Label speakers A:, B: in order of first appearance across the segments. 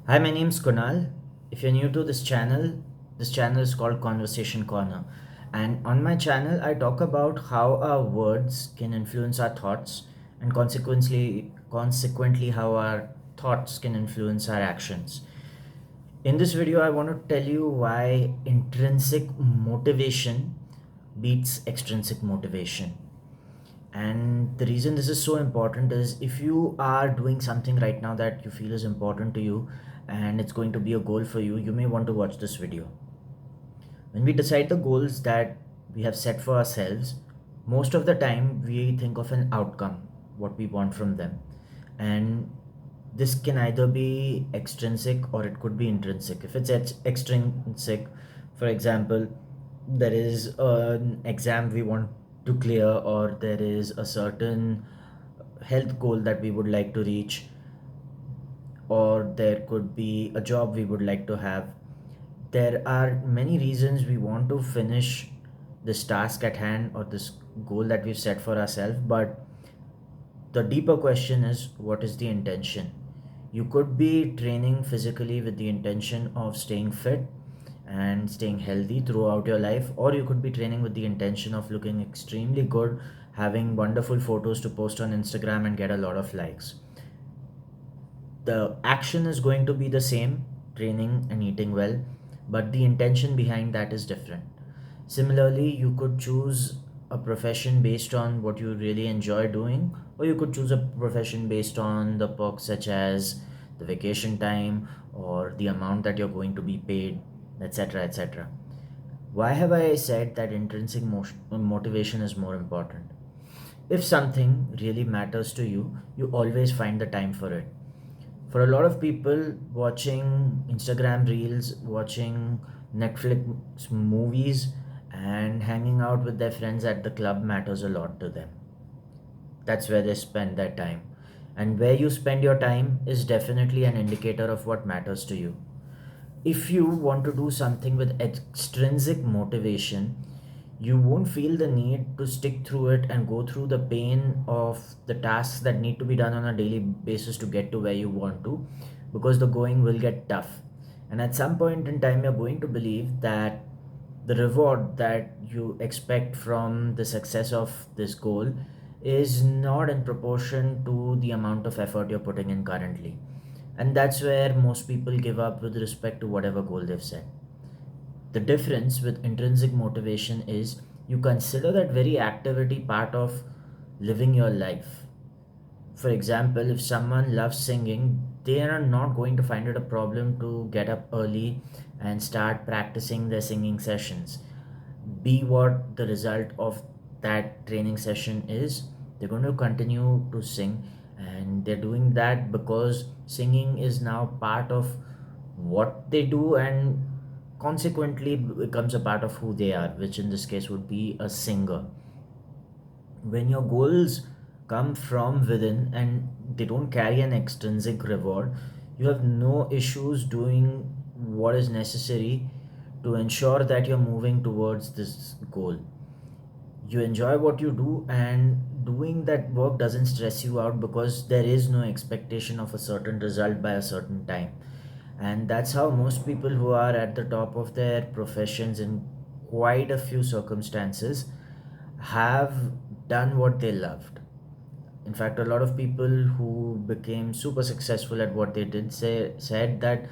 A: Hi, my name's Kunal. If you're new to this channel is called Conversation Corner. And on my channel, I talk about how our words can influence our thoughts and consequently how our thoughts can influence our actions. In this video, I want to tell you why intrinsic motivation beats extrinsic motivation. And the reason this is so important is if you are doing something right now that you feel is important to you and it's going to be a goal for you, you may want to watch this video. When we decide the goals that we have set for ourselves, most of the time we think of an outcome, what we want from them. And this can either be extrinsic or it could be intrinsic. If it's extrinsic, for example, there is an exam we want to clear, or there is a certain health goal that we would like to reach, or there could be a job we would like to have. There are many reasons we want to finish this task at hand or this goal that we've set for ourselves, but the deeper question is, what is the intention? You could be training physically with the intention of staying fit and staying healthy throughout your life, or you could be training with the intention of looking extremely good, having wonderful photos to post on Instagram and get a lot of likes. The action is going to be the same, training and eating well, but the intention behind that is different. Similarly, you could choose a profession based on what you really enjoy doing, or you could choose a profession based on the perks such as the vacation time or the amount that you're going to be paid, etc. etc. Why have I said that intrinsic motivation is more important? If something really matters to you, you always find the time for it. For a lot of people, watching Instagram reels, watching Netflix movies, and hanging out with their friends at the club matters a lot to them. That's where they spend their time. And where you spend your time is definitely an indicator of what matters to you. If you want to do something with extrinsic motivation, you won't feel the need to stick through it and go through the pain of the tasks that need to be done on a daily basis to get to where you want to, because the going will get tough. And at some point in time, you're going to believe that the reward that you expect from the success of this goal is not in proportion to the amount of effort you're putting in currently. And that's where most people give up with respect to whatever goal they've set. The difference with intrinsic motivation is you consider that very activity part of living your life. For example, if someone loves singing, they are not going to find it a problem to get up early and start practicing their singing sessions. Be what the result of that training session is, they're going to continue to sing, and they're doing that because singing is now part of what they do and consequently becomes a part of who they are, which in this case would be a singer. When your goals come from within and they don't carry an extrinsic reward, you have no issues doing what is necessary to ensure that you're moving towards this goal. You enjoy what you do, and doing that work doesn't stress you out because there is no expectation of a certain result by a certain time. And that's how most people who are at the top of their professions in quite a few circumstances have done what they loved. In fact, a lot of people who became super successful at what they did said that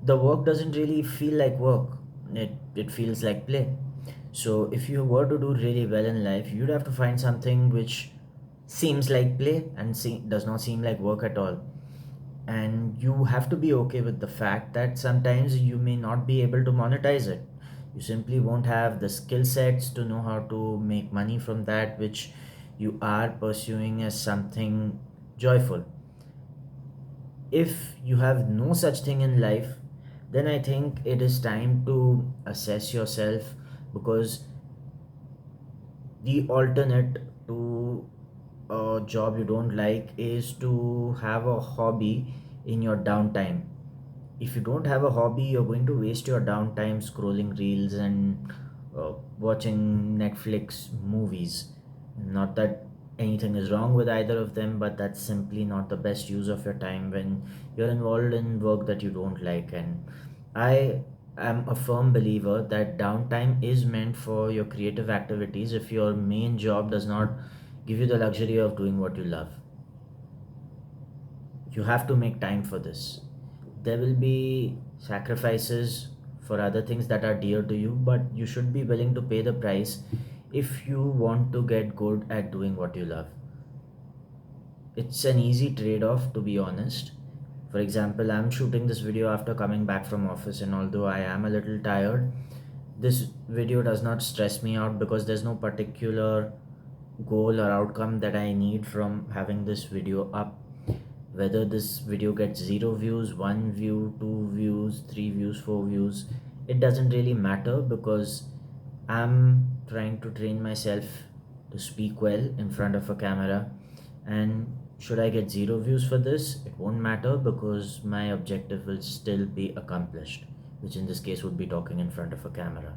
A: the work doesn't really feel like work. It feels like play. So if you were to do really well in life, you'd have to find something which seems like play and does not seem like work at all. And you have to be okay with the fact that sometimes you may not be able to monetize it. You simply won't have the skill sets to know how to make money from that which you are pursuing as something joyful. If you have no such thing in life, then I think it is time to assess yourself, because the alternate to a job you don't like is to have a hobby in your downtime. If you don't have a hobby, you're going to waste your downtime scrolling reels and watching Netflix movies. Not that anything is wrong with either of them, but that's simply not the best use of your time when you're involved in work that you don't like. And I am a firm believer that downtime is meant for your creative activities. If your main job does not give you the luxury of doing what you love, you have to make time for this. There will be sacrifices for other things that are dear to you, but you should be willing to pay the price if you want to get good at doing what you love. It's an easy trade-off, to be honest. For example, I'm shooting this video after coming back from office, and although I am a little tired, this video does not stress me out because there's no particular goal or outcome that I need from having this video up. Whether this video gets 0 views, 1 view, 2 views, 3 views, 4 views, it doesn't really matter because I'm trying to train myself to speak well in front of a camera. And should I get 0 views for this, it won't matter because my objective will still be accomplished, which in this case would be talking in front of a camera.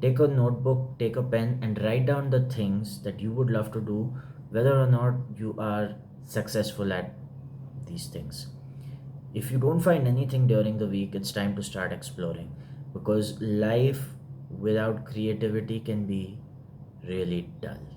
A: Take a notebook, take a pen, and write down the things that you would love to do, whether or not you are successful at these things. If you don't find anything during the week, it's time to start exploring because life without creativity can be really dull.